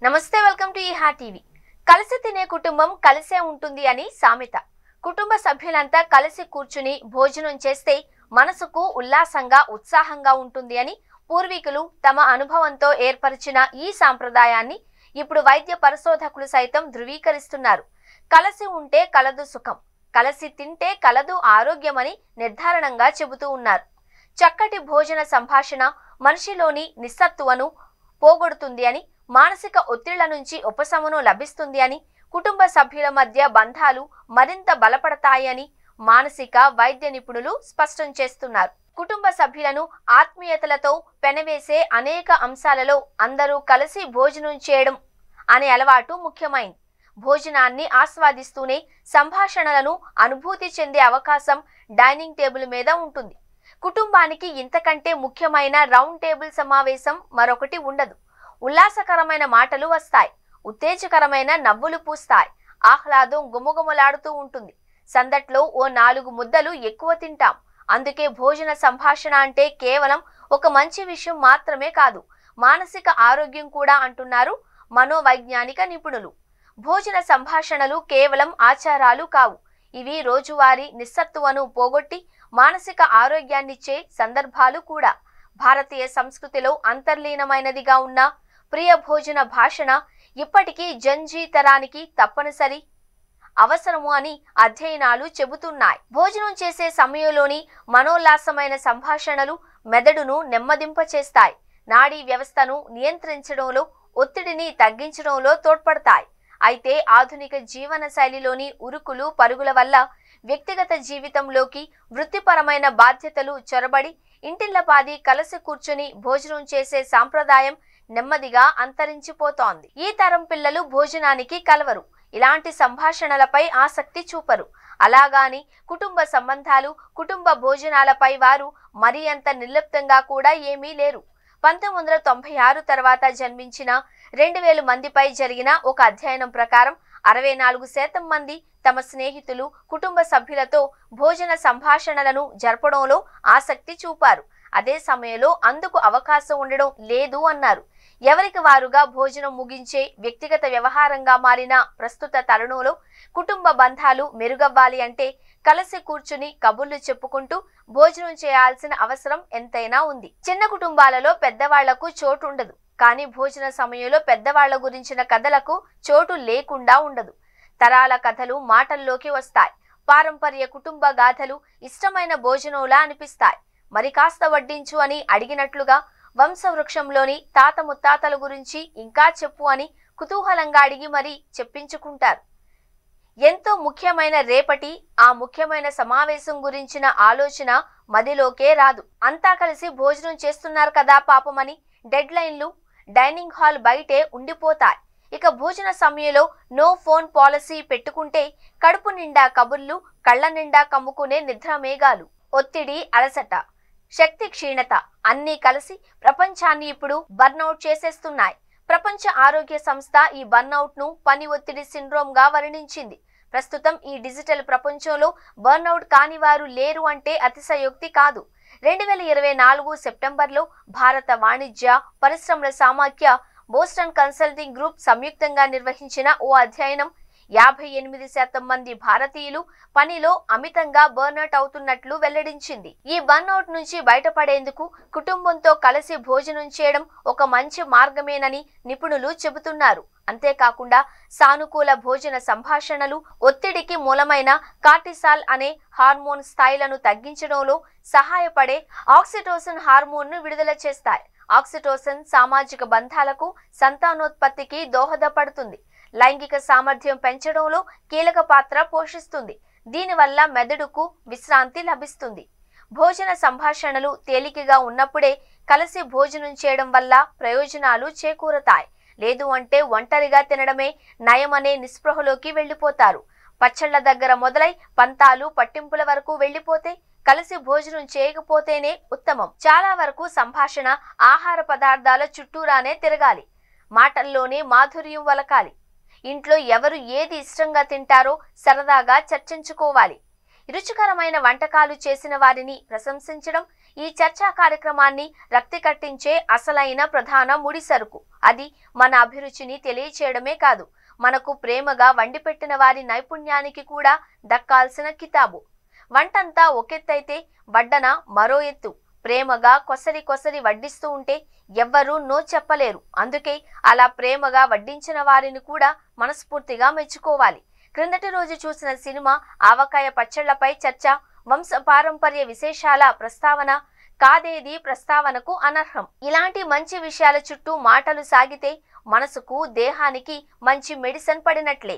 నమస్తే welcome to ఈహా TV. కలిసి తినే కుటుంబం కలిసే ఉంటుంది అని సామెత. కుటుంబ సభ్యులంతా కలిసి కూర్చుని భోజనం చేస్తే మనసుకు ఉల్లాసంగా ఉత్సాహంగా ఉంటుంది అని పూర్వీకులు తమ అనుభవంతో ఏర్పరిచిన ఈ సాంప్రదాయాన్ని ఇప్పుడు వైద్య పరిశోధకులు సైతం ధృవీకరిస్తున్నారు. కలిసి ఉంటే కలదు సుఖం, కలిసి తింటే కలదు ఆరోగ్యమని నిర్ధారణంగా చెబుతూ ఉన్నారు. చక్కటి భోజన సంభాషణ మనిషిలోని నిస్సత్తువను పోగొడుతుంది అని, మానసిక ఒత్తిళ్ల నుంచి ఉపశమనం లభిస్తుంది అని, కుటుంబ సభ్యుల మధ్య బంధాలు మరింత బలపడతాయి అని మానసిక వైద్య నిపుణులు స్పష్టం చేస్తున్నారు. కుటుంబ సభ్యులను ఆత్మీయతలతో పెనవేసే అనేక అంశాలలో అందరూ కలిసి భోజనం చేయడం అనే అలవాటు ముఖ్యమైంది. భోజనాన్ని ఆస్వాదిస్తూనే సంభాషణలను అనుభూతి చెందే అవకాశం డైనింగ్ టేబుల్ మీద ఉంటుంది. కుటుంబానికి ఇంతకంటే ముఖ్యమైన రౌండ్ టేబుల్ సమావేశం మరొకటి ఉండదు. ఉల్లాసకరమైన మాటలు వస్తాయి, ఉత్తేజకరమైన నవ్వులు పూస్తాయి, ఆహ్లాదం గుమగుమలాడుతూ ఉంటుంది. సందట్లో ఓ 4 ముద్దలు ఎక్కువ తింటాం. అందుకే భోజన సంభాషణ అంటే కేవలం ఒక మంచి విషయం మాత్రమే కాదు, మానసిక ఆరోగ్యం కూడా అంటున్నారు మనోవైజ్ఞానిక నిపుణులు. భోజన సంభాషణలు కేవలం ఆచారాలు కావు, ఇవి రోజువారీ నిస్సత్తువను పోగొట్టి మానసిక ఆరోగ్యాన్నిచ్చే సందర్భాలు కూడా. భారతీయ సంస్కృతిలో అంతర్లీనమైనదిగా ఉన్న ప్రియ భోజన భాషణ ఇప్పటికీ జంజీ తరానికి తప్పనిసరి అవసరము అని అధ్యయనాలు చెబుతున్నాయి. భోజనం చేసే సమయంలోని మనోల్లాసమైన సంభాషణలు మెదడును నెమ్మదింపచేస్తాయి, నాడీ వ్యవస్థను నియంత్రించడంలో, ఒత్తిడిని తగ్గించడంలో తోడ్పడతాయి. అయితే ఆధునిక జీవన శైలిలోని ఉరుకులు పరుగుల వల్ల వ్యక్తిగత జీవితంలోకి వృత్తిపరమైన బాధ్యతలు చొరబడి ఇంటిల్లపాది కలిసి కూర్చుని భోజనం చేసే సాంప్రదాయం నెమ్మదిగా అంతరించిపోతోంది. ఈ తరం పిల్లలు భోజనానికి కలవరు, ఇలాంటి సంభాషణలపై ఆసక్తి చూపరు. అలాగాని కుటుంబ సంబంధాలు, కుటుంబ భోజనాలపై వారు మరి అంత నిర్లిప్తంగా కూడా ఏమీ లేరు. 1996 తర్వాత జన్మించిన 2000 మందిపై జరిగిన ఒక అధ్యయనం ప్రకారం 64% మంది తమ స్నేహితులు, కుటుంబ సభ్యులతో భోజన సంభాషణలను జరపడంలో ఆసక్తి చూపారు. అదే సమయంలో అందుకు అవకాశం ఉండడం లేదు అన్నారు. ఎవరికి వారుగా భోజనం ముగించే వ్యక్తిగత వ్యవహారంగా మారిన ప్రస్తుత తరుణంలో కుటుంబ బంధాలు మెరుగవ్వాలి అంటే కలిసి కూర్చుని కబుర్లు చెప్పుకుంటూ భోజనం చేయాల్సిన అవసరం ఎంతైనా ఉంది. చిన్న కుటుంబాలలో పెద్దవాళ్లకు చోటు ఉండదు, కానీ భోజన సమయంలో పెద్దవాళ్ల గురించిన కథలకు చోటు లేకుండా ఉండదు. తరాల కథలు మాటల్లోకి వస్తాయి. పారంపర్య కుటుంబ గాథలు ఇష్టమైన భోజనంలా అనిపిస్తాయి. మరి కాస్త వడ్డించు అని అడిగినట్లుగా వంశవృక్షంలోని తాత ముత్తాతల గురించి ఇంకా చెప్పు అని కుతూహలంగా అడిగి మరీ చెప్పించుకుంటారు. ఎంతో ముఖ్యమైన రేపటి ఆ ముఖ్యమైన సమావేశం గురించిన ఆలోచన మదిలోకే రాదు. అంతా కలిసి భోజనం చేస్తున్నారు కదా పాపమని డెడ్ లైన్లు డైనింగ్ హాల్ బయటే ఉండిపోతాయి. ఇక భోజన సమయంలో నో ఫోన్ పాలసీ పెట్టుకుంటే కడుపు నిండా కబుర్లు, కళ్ళ నిండా కమ్ముకునే నిద్ర మేఘాలు, ఒత్తిడి, అలసట, శక్తి క్షీణత అన్నీ కలిసి ప్రపంచాన్ని ఇప్పుడు బర్న్అవుట్ చేసేస్తున్నాయి. ప్రపంచ ఆరోగ్య సంస్థ ఈ బర్న్అవుట్ ను పని ఒత్తిడి సిండ్రోమ్ గా వర్ణించింది. ప్రస్తుతం ఈ డిజిటల్ ప్రపంచంలో బర్న్అవుట్ కాని వారు లేరు అంటే అతిశయోక్తి కాదు. 2024 సెప్టెంబర్లో భారత వాణిజ్య పరిశ్రమల సమాఖ్య, బోస్టన్ కన్సల్టింగ్ గ్రూప్ సంయుక్తంగా నిర్వహించిన ఓ అధ్యయనం 58% మంది భారతీయులు పనిలో అమితంగా బర్న్అవుట్ అవుతున్నట్లు వెల్లడించింది. ఈ బర్న్అవుట్ నుంచి బయటపడేందుకు కుటుంబంతో కలిసి భోజనం చేయడం ఒక మంచి మార్గమేనని నిపుణులు చెబుతున్నారు. అంతేకాకుండా సానుకూల భోజన సంభాషణలు ఒత్తిడికి మూలమైన కార్టిసాల్ అనే హార్మోన్ స్థాయిలను తగ్గించడంలో సహాయపడే ఆక్సిటోసిన్ హార్మోన్ను విడుదల చేస్తాయి. ఆక్సిటోసిన్ సామాజిక బంధాలకు, సంతానోత్పత్తికి దోహదపడుతుంది. లైంగిక సామర్థ్యం పెంచడంలో కీలక పాత్ర పోషిస్తుంది. దీనివల్ల మెదడుకు విశ్రాంతి లభిస్తుంది. భోజన సంభాషణలు తేలికగా ఉన్నప్పుడే కలిసి భోజనం చేయడం వల్ల ప్రయోజనాలు చేకూరతాయి. లేదు అంటే ఒంటరిగా తినడమే నయమనే నిస్పృహలోకి వెళ్లిపోతారు. పచ్చళ్ల దగ్గర మొదలై పంతాలు, పట్టింపుల వరకు వెళ్లిపోతే కలిసి భోజనం చేయకపోతేనే ఉత్తమం. చాలా వరకు సంభాషణ ఆహార పదార్థాల చుట్టూరానే తిరగాలి, మాటల్లోనే మాధుర్యం వలకాలి. ఇంట్లో ఎవరు ఏది ఇష్టంగా తింటారో సరదాగా చర్చించుకోవాలి. రుచికరమైన వంటకాలు చేసిన వారిని ప్రశంసించడం, ఈ చర్చా కార్యక్రమాన్ని రక్తి కట్టించే అసలైన ప్రధాన ముడిసరుకు. అది మన అభిరుచిని తెలియచేయడమే కాదు, మనకు ప్రేమగా వండిపెట్టిన వారి నైపుణ్యానికి కూడా దక్కాల్సిన కితాబు. వంటంతా ఒకెత్తైతే వడ్డన మరో ఎత్తు. ప్రేమగా కొసరి వడ్డిస్తూ ఉంటే ఎవ్వరూ నో చెప్పలేరు. అందుకే అలా ప్రేమగా వడ్డించిన వారిని కూడా మనస్ఫూర్తిగా మెచ్చుకోవాలి. క్రిందటి రోజు చూసిన సినిమా ఆవకాయ పచ్చళ్లపై చర్చ, వంశ పారంపర్య విశేషాల ప్రస్తావన కాదేది ప్రస్తావనకు అనర్హం. ఇలాంటి మంచి విషయాల చుట్టూ మాటలు సాగితే మనసుకు, దేహానికి మంచి మెడిసిన్ పడినట్లే.